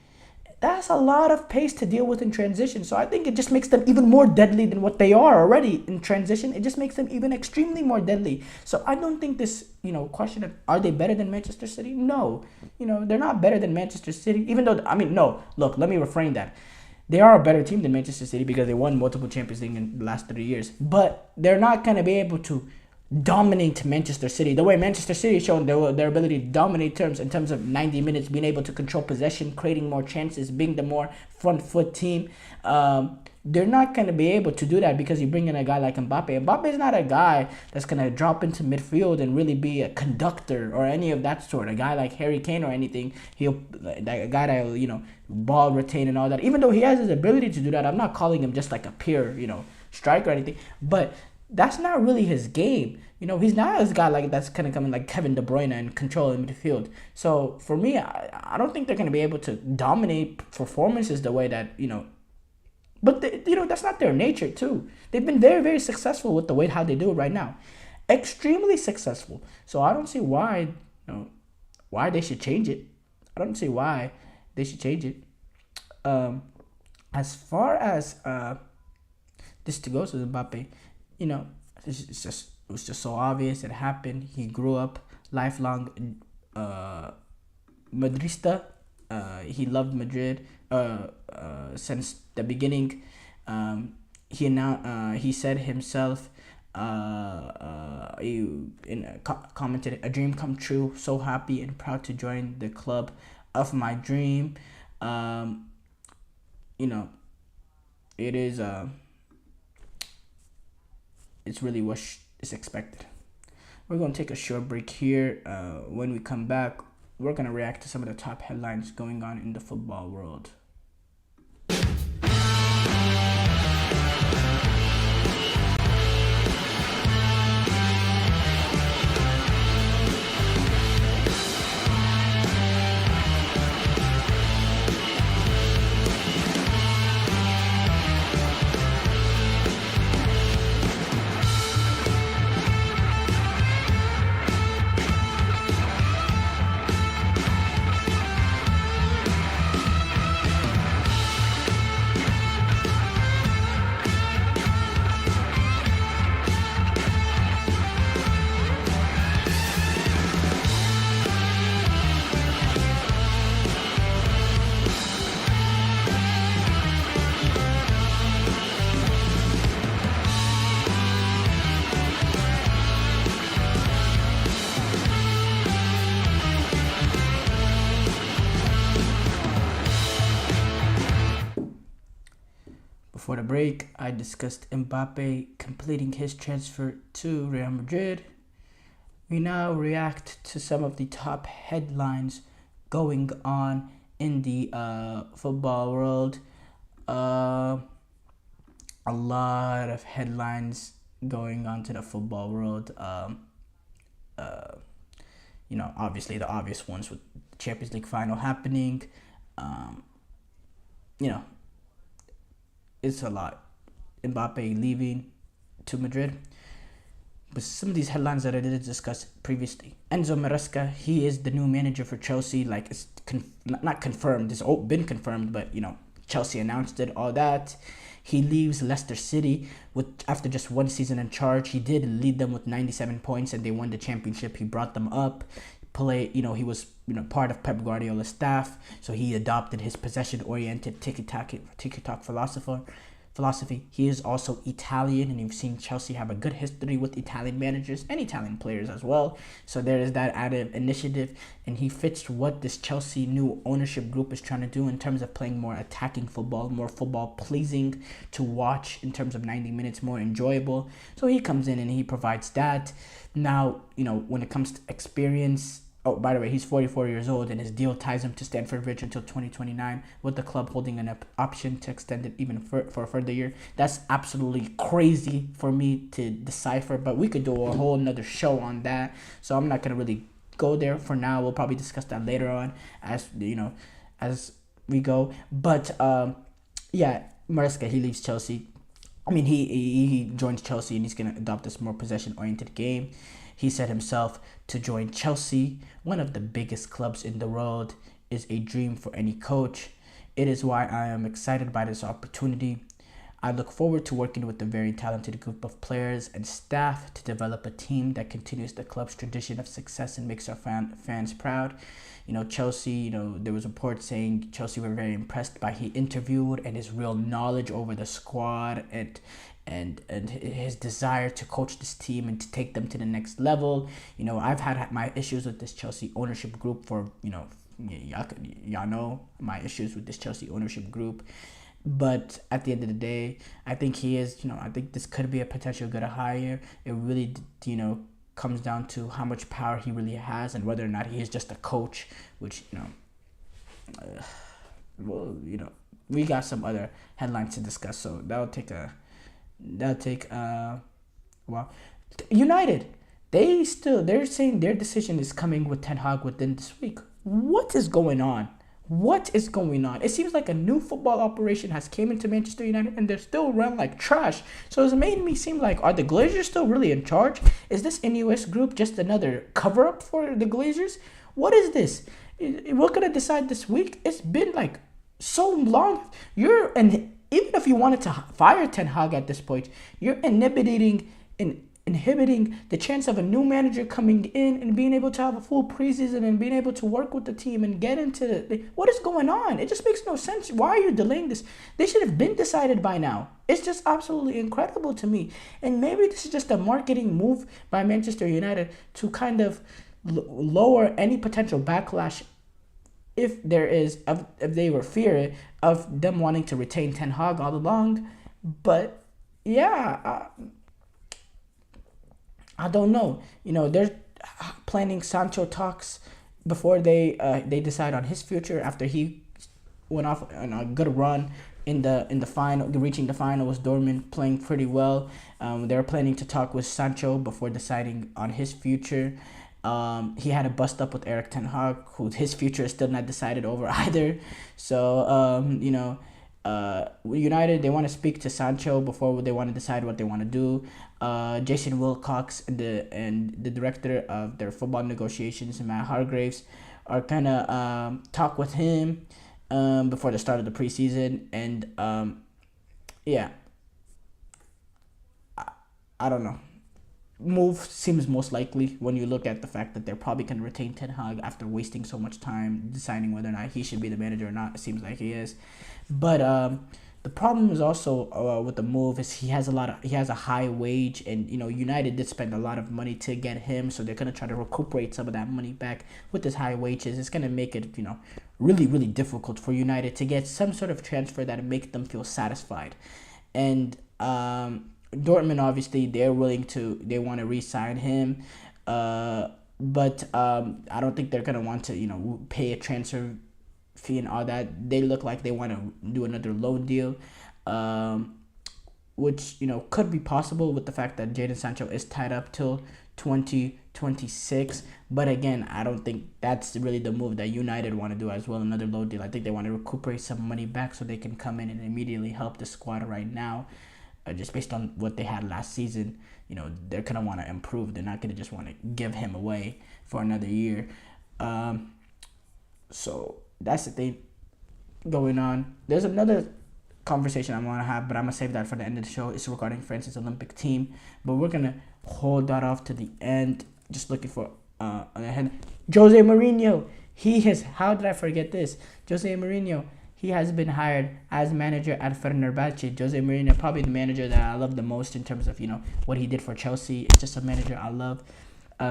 That's a lot of pace to deal with in transition. So I think it just makes them even more deadly than what they are already in transition. It just makes them even extremely more deadly. So I don't think this, question of are they better than Manchester City? No. They're not better than Manchester City. Even though, no. Look, let me reframe that. They are a better team than Manchester City because they won multiple Champions League in the last 3 years. But they're not going to be able to dominate Manchester City the way Manchester City has shown their ability to dominate in terms of 90 minutes, being able to control possession, creating more chances, being the more front foot team. They're not going to be able to do that because you bring in a guy like Mbappe. Mbappe is not a guy that's going to drop into midfield and really be a conductor or any of that sort. A guy like Harry Kane or anything, a guy that will, ball retain and all that. Even though he has his ability to do that, I'm not calling him just like a pure, striker or anything. But that's not really his game. He's not this guy like that's kind of coming like Kevin De Bruyne and controlling midfield. So for me, I don't think they're going to be able to dominate performances the way that, but that's not their nature too. They've been very, very successful with the way how they do it right now. Extremely successful. So I don't see why, why they should change it. I don't see why they should change it. As far as this to go to Mbappe, it was just so obvious. It happened. He grew up lifelong Madrista. He loved Madrid since the beginning. He said himself, commented, "A dream come true. So happy and proud to join the club of my dream." It is it's really what is expected. We're going to take a short break here. When we come back, we're going to react to some of the top headlines going on in the football world. Before the break, I discussed Mbappe completing his transfer to Real Madrid. We now react to some of the top headlines going on in the football world. A lot of headlines going on to the football world. Obviously the obvious ones with the Champions League final happening. It's a lot. Mbappe leaving to Madrid. But some of these headlines that I did discuss previously. Enzo Maresca, he is the new manager for Chelsea. Like, it's not confirmed. It's been confirmed, but, Chelsea announced it, all that. He leaves Leicester City after just one season in charge. He did lead them with 97 points, and they won the championship. He brought them up. He was part of Pep Guardiola's staff, so he adopted his possession-oriented tiki-taka philosophy. He is also Italian, and you've seen Chelsea have a good history with Italian managers and Italian players as well. So there is that added initiative, and he fits what this Chelsea new ownership group is trying to do in terms of playing more attacking football, more football pleasing to watch in terms of 90 minutes, more enjoyable. So he comes in and he provides that. Now, when it comes to experience, oh, by the way, he's 44 years old, and his deal ties him to Stamford Bridge until 2029, with the club holding an option to extend it even for a further year. That's absolutely crazy for me to decipher, but we could do a whole another show on that, so I'm not going to really go there for now. We'll probably discuss that later on as we go. But, Maresca, he leaves Chelsea. He joins Chelsea, and he's going to adopt this more possession-oriented game. He said himself, to join Chelsea, one of the biggest clubs in the world, is a dream for any coach. It is why I am excited by this opportunity. I look forward to working with a very talented group of players and staff to develop a team that continues the club's tradition of success and makes our fans proud. Chelsea, there was reports saying Chelsea were very impressed by he interviewed and his real knowledge over the squad and his desire to coach this team and to take them to the next level. I've had my issues with this Chelsea ownership group for, y'all know my issues with this Chelsea ownership group. But at the end of the day, I think he is, I think this could be a potential good hire. It really, comes down to how much power he really has and whether or not he is just a coach, which, we got some other headlines to discuss. So that'll take well, United, they're saying their decision is coming with Ten Hag within this week. What is going on? It seems like a new football operation has came into Manchester United, and they're still run like trash. So it's made me seem like, are the Glazers still really in charge? Is this NUS group just another cover-up for the Glazers? What is this? We're going to decide this week? It's been like so long. Even if you wanted to fire Ten Hag at this point, you're inhibiting the chance of a new manager coming in and being able to have a full preseason and being able to work with the team and get into what is going on? It just makes no sense. Why are you delaying this? They should have been decided by now. It's just absolutely incredible to me. And maybe this is just a marketing move by Manchester United to kind of lower any potential backlash if they were fear of them wanting to retain Ten Hag all along. But yeah, I don't know. They're planning Sancho talks before they decide on his future after he went off on a good run in the final, reaching the final with Dortmund, playing pretty well. They're planning to talk with Sancho before deciding on his future. He had a bust up with Erik ten Hag, who his future is still not decided over either. So United, they want to speak to Sancho before they want to decide what they want to do. Jason Wilcox and the director of their football negotiations, Matt Hargreaves, are gonna talk with him before the start of the preseason. And I don't know. Move seems most likely when you look at the fact that they're probably going to retain Ten Hag after wasting so much time deciding whether or not he should be the manager or not. It seems like he is. But the problem is also with the move is he has a high wage, and United did spend a lot of money to get him, so they're going to try to recuperate some of that money back with his high wages. It's going to make it really, really difficult for United to get some sort of transfer that make them feel satisfied. And Dortmund, obviously, they want to re-sign him, but I don't think they're gonna want to pay a transfer fee and all that. They look like they want to do another loan deal, which could be possible with the fact that Jadon Sancho is tied up till 2026. But again, I don't think that's really the move that United want to do as well, another loan deal. I think they want to recuperate some money back so they can come in and immediately help the squad right now. Just based on what they had last season, they're going to want to improve. They're not going to just want to give him away for another year. So that's the thing going on. There's another conversation I want to have, but I'm going to save that for the end of the show. It's regarding France's Olympic team, but we're going to hold that off to the end. Just looking for Jose Mourinho. How did I forget this? Jose Mourinho. He has been hired as manager at Fenerbahce. Jose Mourinho, probably the manager that I love the most in terms of, what he did for Chelsea. It's just a manager I love.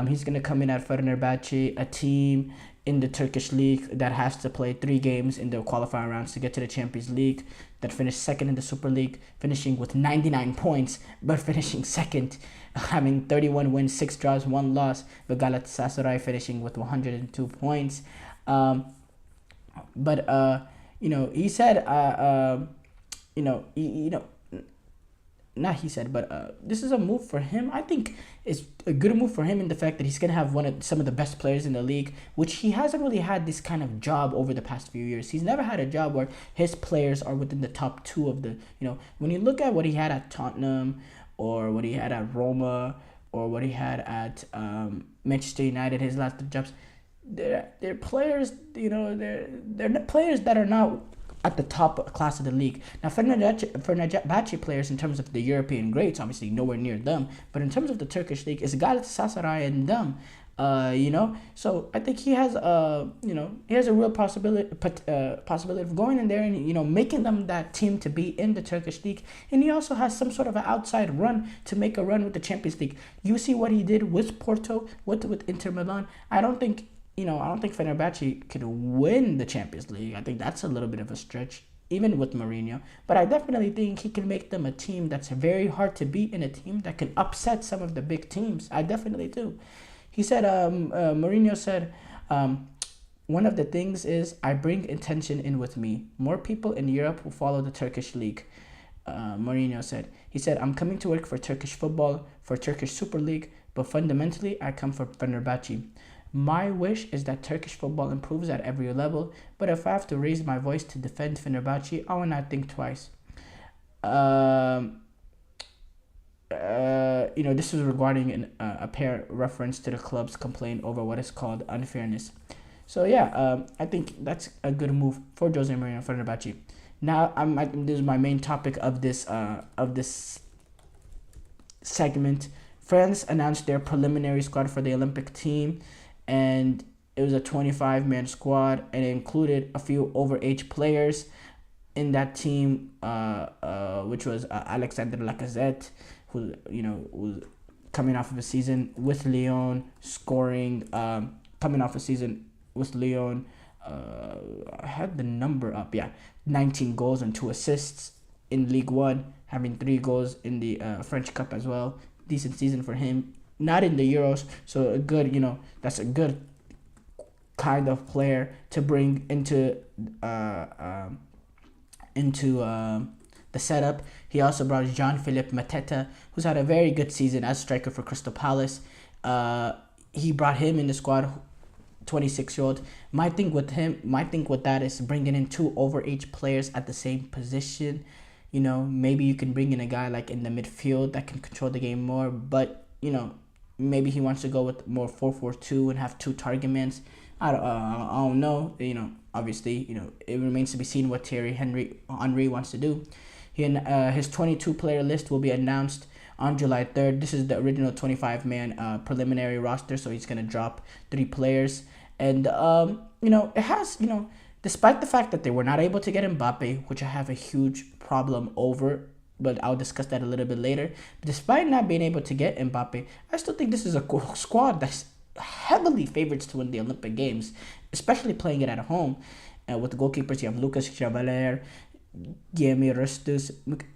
He's going to come in at Fenerbahce, a team in the Turkish league that has to play 3 games in the qualifying rounds to get to the Champions League, that finished second in the Super League, finishing with 99 points, but finishing second, having 31 wins, 6 draws, 1 loss, but Galatasaray finishing with 102 points. He said, this is a move for him. I think it's a good move for him in the fact that he's going to have some of the best players in the league, which he hasn't really had this kind of job over the past few years. He's never had a job where his players are within the top 2 of the, when you look at what he had at Tottenham or what he had at Roma or what he had at Manchester United, his last 2 jobs, they're players, they're players that are not at the top class of the league. Now, Fenerbahce players, in terms of the European greats, obviously nowhere near them. But in terms of the Turkish league, it's Galatasaray and them. So I think he has a real possibility of going in there and making them that team to be in the Turkish league. And he also has some sort of an outside run to make a run with the Champions League. You see what he did with Porto, with Inter Milan. I don't think Fenerbahce could win the Champions League. I think that's a little bit of a stretch, even with Mourinho. But I definitely think he can make them a team that's very hard to beat and a team that can upset some of the big teams. I definitely do. He said, Mourinho said, one of the things is I bring attention in with me. More people in Europe will follow the Turkish league. Mourinho said. He said, I'm coming to work for Turkish football, for Turkish Super League, but fundamentally I come from Fenerbahce. My wish is that Turkish football improves at every level, but if I have to raise my voice to defend Fenerbahce, I will not think twice. This was regarding an apparent reference to the club's complaint over what is called unfairness. So I think that's a good move for Jose Mourinho and Fenerbahce. Now, this is my main topic of this segment. France announced their preliminary squad for the Olympic team, and it was a 25-man squad, and it included a few overage players in that team, which was Alexander Lacazette, who was coming off of a season with Lyon, scoring. Coming off a season with Lyon, I had the number up. 19 goals and 2 assists in Ligue 1, having 3 goals in the French Cup as well. Decent season for him. Not in the Euros, so a good, that's a good kind of player to bring into the setup. He also brought Jean-Philippe Mateta, who's had a very good season as striker for Crystal Palace. He brought him in the squad, 26-year-old. My thing with that is bringing in 2 overage players at the same position. Maybe you can bring in a guy like in the midfield that can control the game more, but maybe he wants to go with more 4-4-2 and have 2 target mans. I don't know. Obviously, it remains to be seen what Thierry Henry wants to do. His 22-player list will be announced on July 3rd. This is the original 25-man preliminary roster, so he's going to drop 3 players. And, it has, despite the fact that they were not able to get Mbappé, which I have a huge problem over, but I'll discuss that a little bit later. Despite not being able to get Mbappé, I still think this is a squad that's heavily favorites to win the Olympic Games, especially playing it at home. With the goalkeepers, you have Lucas Chavaler, Guilherme Rustus.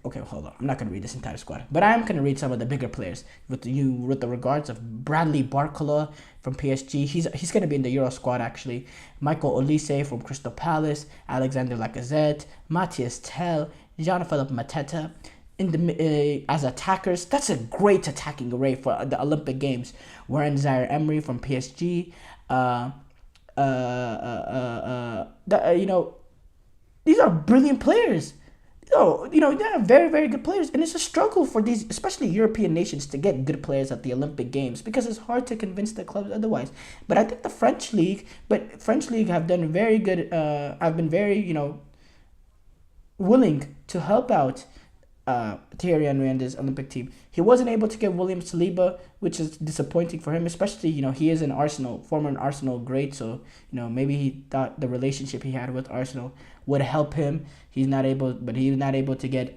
Okay, hold on. I'm not going to read this entire squad, but I am going to read some of the bigger players. With the regards of Bradley Barcola from PSG. He's going to be in the Euro squad, actually. Michael Olise from Crystal Palace, Alexander Lacazette, Matthias Tell, Jean-Philippe Mateta. As attackers, that's a great attacking array for the Olympic Games. Warren Zaire-Emery from PSG. These are brilliant players. They're very, very good players. And it's a struggle for these, especially European nations, to get good players at the Olympic Games because it's hard to convince the clubs otherwise. But I think the French League have done very good. I've been very, willing to help out Thierry Henry and his Olympic team. He wasn't able to get William Saliba, which is disappointing for him, especially, he is an former Arsenal great, so, maybe he thought the relationship he had with Arsenal would help him. He's not able to get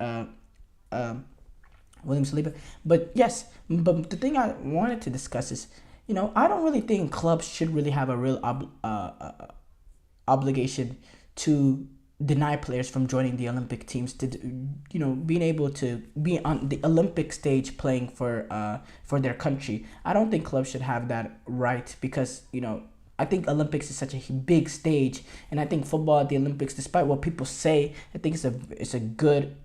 William Saliba. But the thing I wanted to discuss is, I don't really think clubs should really have a real obligation to deny players from joining the Olympic teams, to being able to be on the Olympic stage playing for their country. I don't think clubs should have that right, because I think Olympics is such a big stage, and I think football at the Olympics, despite what people say, I think it's a good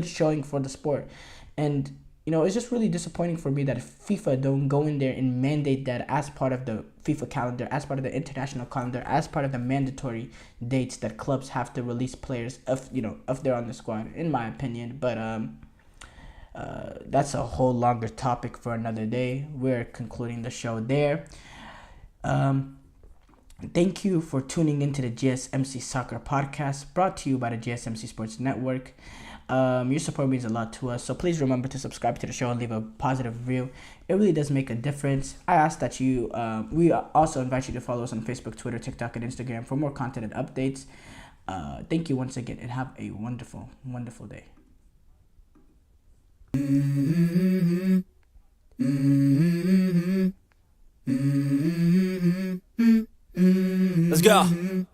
showing for the sport. And it's just really disappointing for me that FIFA don't go in there and mandate that as part of the FIFA calendar, as part of the international calendar, as part of the mandatory dates that clubs have to release players if they're on the squad, in my opinion. But that's a whole longer topic for another day. We're concluding the show there. Thank you for tuning into the GSMC Soccer Podcast, brought to you by the GSMC Sports Network. Your support means a lot to us, so please remember to subscribe to the show and leave a positive review. It really does make a difference. I ask that we also invite you to follow us on Facebook, Twitter, TikTok, and Instagram for more content and updates. Thank you once again, and have a wonderful, wonderful day.
Let's go.